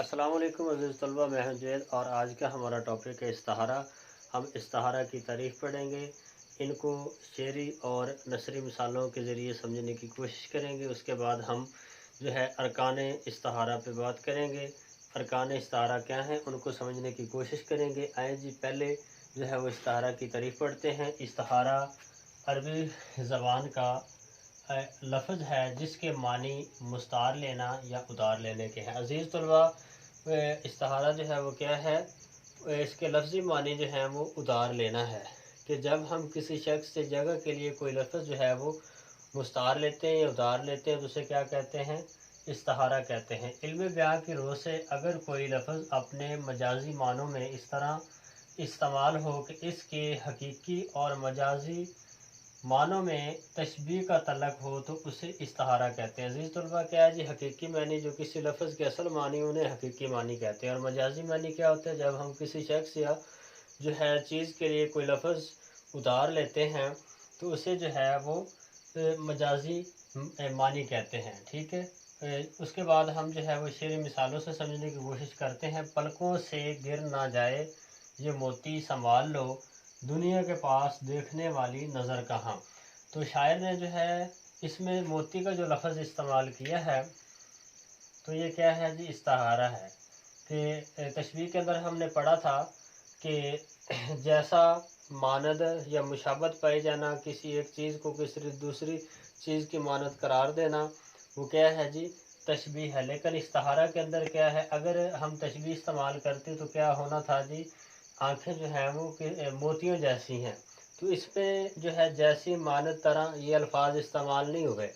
अस्सलाम वालेकुम अज़ीज़ तलबा, मैं हूं जैद और आज का हमारा टॉपिक है इस्तिहारा। हम इस्तिहारा की तारीफ़ पढ़ेंगे, इनको शेरी और नसरी मिसालों के ज़रिए समझने की कोशिश करेंगे। उसके बाद हम जो है अरकान इस्तिहारा पे बात करेंगे। अरकान इस्तिहारा क्या हैं उनको समझने की कोशिश करेंगे। आए जी पहले जो है वो इस्तिहारा की तारीफ़ पढ़ते हैं। इस्तिहारा अरबी ज़बान का लफ्ज़ है जिसके मानी मुस्तार लेना या उतार लेने के हैं। अज़ीज़ तलबा, इस्तिहारा जो है वो क्या है, इसके लफ्ज़ी मानी जो है वो उतार लेना है कि जब हम किसी शख्स से जगह के लिए कोई लफ्ज़ जो है वो मुस्तार लेते हैं या उतार लेते हैं तो उसे क्या कहते हैं, इस्तिहारा कहते हैं। इल्म बयान की रोज़ से अगर कोई लफ्ज़ अपने मजाजी मानों में इस तरह इस्तेमाल हो कि इसके हकीकी और मजाजी मानों में तशबीह का तल्लुक हो तो उसे इस्तिहारा कहते हैं। अज़ीज़ तलबा, क्या है जी, हकीकी मानी जो किसी लफ्ज़ के असल मानी उन्हें हकीकी मानी कहते हैं, और मजाजी मानी क्या होता है, जब हम किसी शख्स या जो है चीज़ के लिए कोई लफ्ज़ उधार लेते हैं तो उसे जो है वो मजाजी मानी कहते हैं। ठीक है। उसके बाद हम जो है वो शेर मिसालों से समझने की कोशिश करते हैं। पलकों से गिर ना जाए ये मोती संभाल लो, दुनिया के पास देखने वाली नज़र कहाँ। तो शायर ने जो है इसमें मोती का जो लफ्ज़ इस्तेमाल किया है तो ये क्या है जी, इस्तिहारा है। कि तशबीह के अंदर हमने पढ़ा था कि जैसा मानद या मुशाबत पाए जाना, किसी एक चीज़ को किसी दूसरी चीज़ की मानद करार देना, वो क्या है जी, तशबीह है। लेकिन इस्तिहारा के अंदर क्या है, अगर हम तशबीह इस्तेमाल करते तो क्या होना था जी, आँखें जो हैं वो मोतियों जैसी हैं। तो इसमें जो है जैसी मानद तरह ये अल्फाज इस्तेमाल नहीं हुए।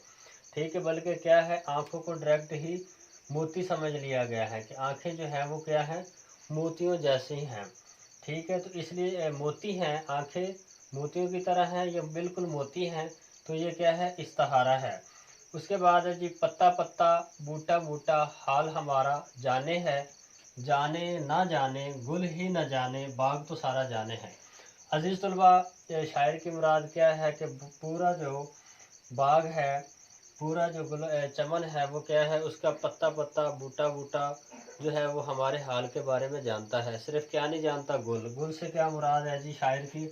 ठीक है, बल्कि क्या है, आँखों को डायरेक्ट ही मोती समझ लिया गया है कि आँखें जो हैं वो क्या हैं, मोतियों जैसी हैं। ठीक है, तो इसलिए मोती हैं आँखें, मोतियों की तरह हैं, ये बिल्कुल मोती हैं। तो ये क्या है, इस्तिहारा है। उसके बाद है जी, पत्ता पत्ता बूटा बूटा हाल हमारा जाने है, जाने ना जाने गुल ही न जाने बाग तो सारा जाने है। अजीज़ तलबा, शायर की मुराद क्या है कि पूरा जो बाग है, पूरा जो चमन है वो क्या है, उसका पत्ता पत्ता बूटा बूटा जो है वो हमारे हाल के बारे में जानता है। सिर्फ क्या नहीं जानता, गुल। गुल से क्या मुराद है जी, शायर की,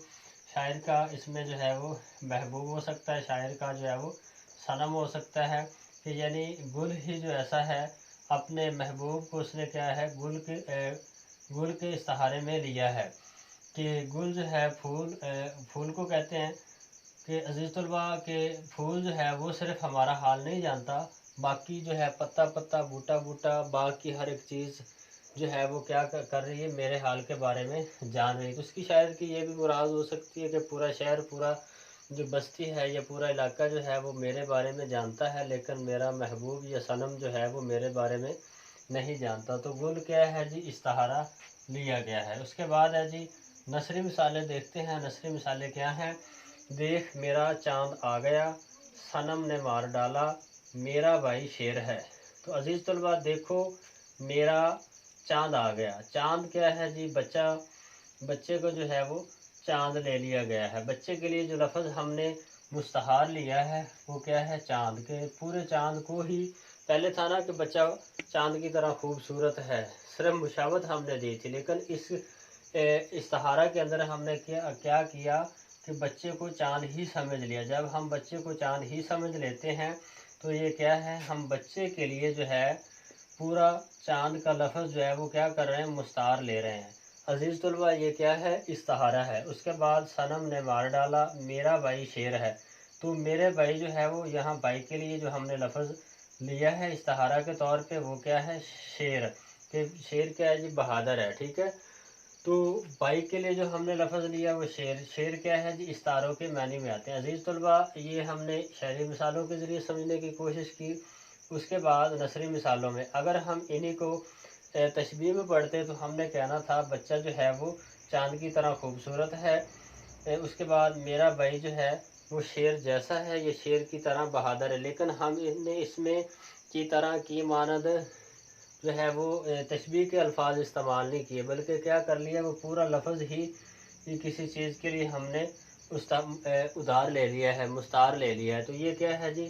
शायर का इसमें जो है वो महबूब हो सकता है, शायर का जो है वो सनम हो सकता है। कि यानी गुल ही जो ऐसा है, अपने महबूब को उसने क्या है, गुल के सहारे में लिया है। कि गुल जो है फूल को कहते हैं कि अज़ीज़ तलबा के फूल जो है वो सिर्फ हमारा हाल नहीं जानता, बाकी जो है पत्ता पत्ता बूटा बूटा बाग की हर एक चीज़ जो है वो क्या कर रही है, मेरे हाल के बारे में जान रही है। तो उसकी शायद की ये भी मुराद हो सकती है कि पूरा शहर, पूरा जो बस्ती है या पूरा इलाका जो है वो मेरे बारे में जानता है, लेकिन मेरा महबूब या सनम जो है वो मेरे बारे में नहीं जानता। तो गुल क्या है जी, इस्तिहारा लिया गया है। उसके बाद है जी, नसरी मिसालें देखते हैं। नसरी मिसालें क्या हैं, देख मेरा चाँद आ गया, सनम ने मार डाला, मेरा भाई शेर है। तो अज़ीज़ तलबा देखो, मेरा चाँद आ गया। चाँद क्या है जी, बच्चा, बच्चे को जो है वो चाँद ले लिया गया है। बच्चे के लिए जो लफ्ज़ हमने मुस्तहार लिया है वो क्या है, चाँद के। पूरे चाँद को ही पहले था ना कि बच्चा चाँद की तरह खूबसूरत है, सिर्फ मुशावत हमने दी थी। लेकिन इस इस्तिहारा के अंदर हमने क्या क्या किया कि बच्चे को चाँद ही समझ लिया। जब हम बच्चे को चाँद ही समझ लेते हैं तो ये क्या है, हम बच्चे के लिए जो है पूरा चाँद का लफ्ज़ जो है वो क्या कर रहे हैं, मुस्तार ले रहे हैं। अज़ीज़ तलबा, ये क्या है, इस्तिहारा है। उसके बाद सनम ने मार डाला, मेरा भाई शेर है। तो मेरे भाई जो है वो, यहाँ भाई के लिए जो हमने लफ्ज़ लिया है इस्तिहारा के तौर पे वो क्या है, शेर। कि शेर क्या है जी, बहादुर है। ठीक है, तो भाई के लिए जो हमने लफ्ज़ लिया वो शेर। शेर क्या है जी, इस्तारों के मानी में आते हैं। अज़ीज़ तलबा, ये हमने शायरी मिसालों के ज़रिए समझने की कोशिश की। उसके बाद नसरी मिसालों में अगर हम इन्हीं को तशबीह में पढ़ते तो हमने कहना था बच्चा जो है वो चाँद की तरह खूबसूरत है। उसके बाद मेरा भाई जो है वो शेर जैसा है, ये शेर की तरह बहादुर है। लेकिन हम इनने इसमें की तरह की मानद जो है वो तशबीह के अल्फाज इस्तेमाल नहीं किए, बल्कि क्या कर लिया, वो पूरा लफ्ज़ ही कि किसी चीज़ के लिए हमने उधार ले लिया है, मुस्तार ले लिया है। तो ये क्या है जी,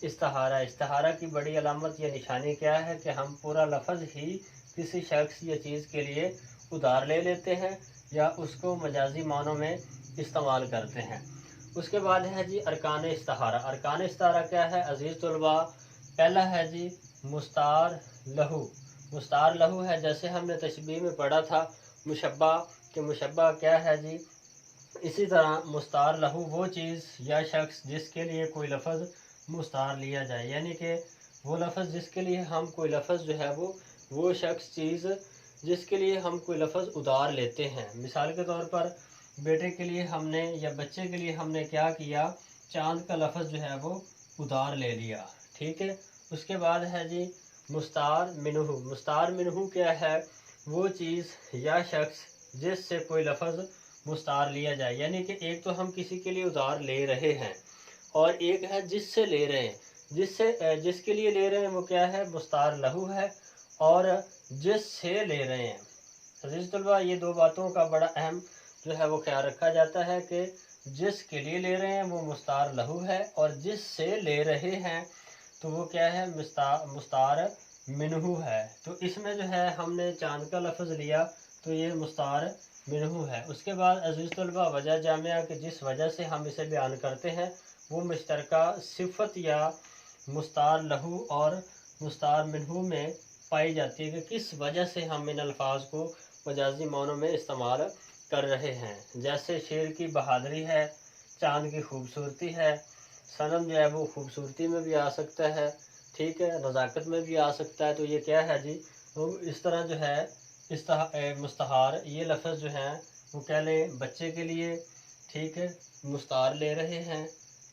इस्तिहारा। इस्तिहारा की बड़ी अलामत या निशानी क्या है कि हम पूरा लफ्ज़ ही किसी शख्स या चीज़ के लिए उधार ले लेते हैं या उसको मजाजी मानों में इस्तेमाल करते हैं। उसके बाद है जी अरकान इस्ताहारा। अरकान इस्ताहारा क्या है अज़ीज़ तलबा? पहला है जी मुस्तार लहू। मुस्तार लहू है, जैसे हमने तशबीह में पढ़ा था मुशब्बा, कि मुशब्बा क्या है जी, इसी तरह मुस्तार लहू वो चीज़ या शख्स जिसके लिए कोई लफ्ज़ मुस्तार लिया जाए, यानी कि वो लफ्ज़ जिसके लिए हम कोई लफ्ज़ जो है वो शख्स चीज़ जिसके लिए हम कोई लफ्ज़ उधार लेते हैं। मिसाल के तौर पर बेटे के लिए हमने या बच्चे के लिए हमने क्या किया, चाँद का लफ्ज़ जो है वो उधार ले लिया। ठीक है। उसके बाद है जी मुस्तार मिनहू। मुस्तार मिनहू क्या है, वो चीज़ या शख्स जिससे कोई लफ्ज़ मुस्तार लिया जाए, यानी कि एक तो हम किसी के लिए उधार ले रहे हैं और एक है जिससे ले रहे हैं। जिसके लिए ले रहे हैं वो क्या है, मुस्तार लहू है, और जिससे ले रहे हैं। अज़ीज़ तलबा, ये दो बातों का बड़ा अहम जो है वो ख्याल रखा जाता है कि जिसके लिए ले रहे हैं वो मुस्तार लहू है और जिससे ले रहे हैं तो वो क्या है, मुस्तार मिनहू है। तो इसमें जो है हमने चाँद का लफ्ज़ लिया तो ये मुस्तार मिनहू है। उसके बाद अज़ीज़ तलबा वजह जामिया कि जिस वजह से हम इसे बयान करते हैं वो मुश्तरका सिफ़त या मुस्तार लहू और मुस्तार मिनहू में पाई जाती है कि किस वजह से हम इन अल्फाज को मजाजी मानों में इस्तेमाल कर रहे हैं। जैसे शेर की बहादुरी है, चाँद की खूबसूरती है, सनम जो है वो खूबसूरती में भी आ सकता है, ठीक है, नज़ाकत में भी आ सकता है। तो ये क्या है जी, तो इस तरह जो है मुस्तहार ये लफ्ज़ जो है वो कह लें बच्चे के लिए, ठीक है, मुस्तार ले रहे हैं।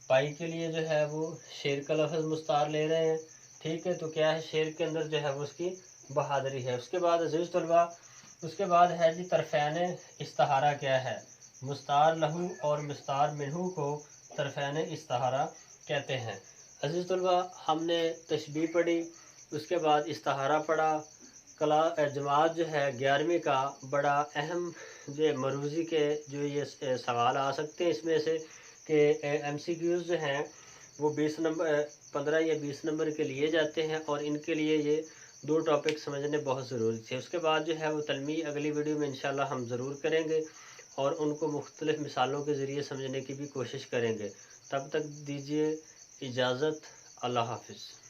पाई के लिए जो है वो शेर का लफ्ज़ मुस्तार ले रहे हैं, ठीक है। तो क्या है, शेर के अंदर जो है वो उसकी बहादुरी है। उसके बाद अज़ीज़ तलबा, उसके बाद है जी तरफ़ैन इस्ताहारा क्या है, मुस्तार लहू और मुस्तार मिनहू को तरफ़ैन इस्ताहारा कहते हैं। अज़ीज़ तलबा, हमने तशबीह पढ़ी, उसके बाद इस्ताहारा पढ़ा। जमात जो है 11वीं का बड़ा अहम जो मरूज़ी के जो ये सवाल आ सकते हैं इसमें से कि MCQs जो हैं वो 20 नंबर 15 या 20 नंबर के लिए जाते हैं और इनके लिए ये दो टॉपिक समझने बहुत ज़रूरी थे। उसके बाद जो है वो तलमी अगली वीडियो में इंशाल्लाह हम ज़रूर करेंगे और उनको मुख्तलिफ़ मिसालों के ज़रिए समझने की भी कोशिश करेंगे। तब तक दीजिए इजाज़त। अल्लाह हाफ़िज़।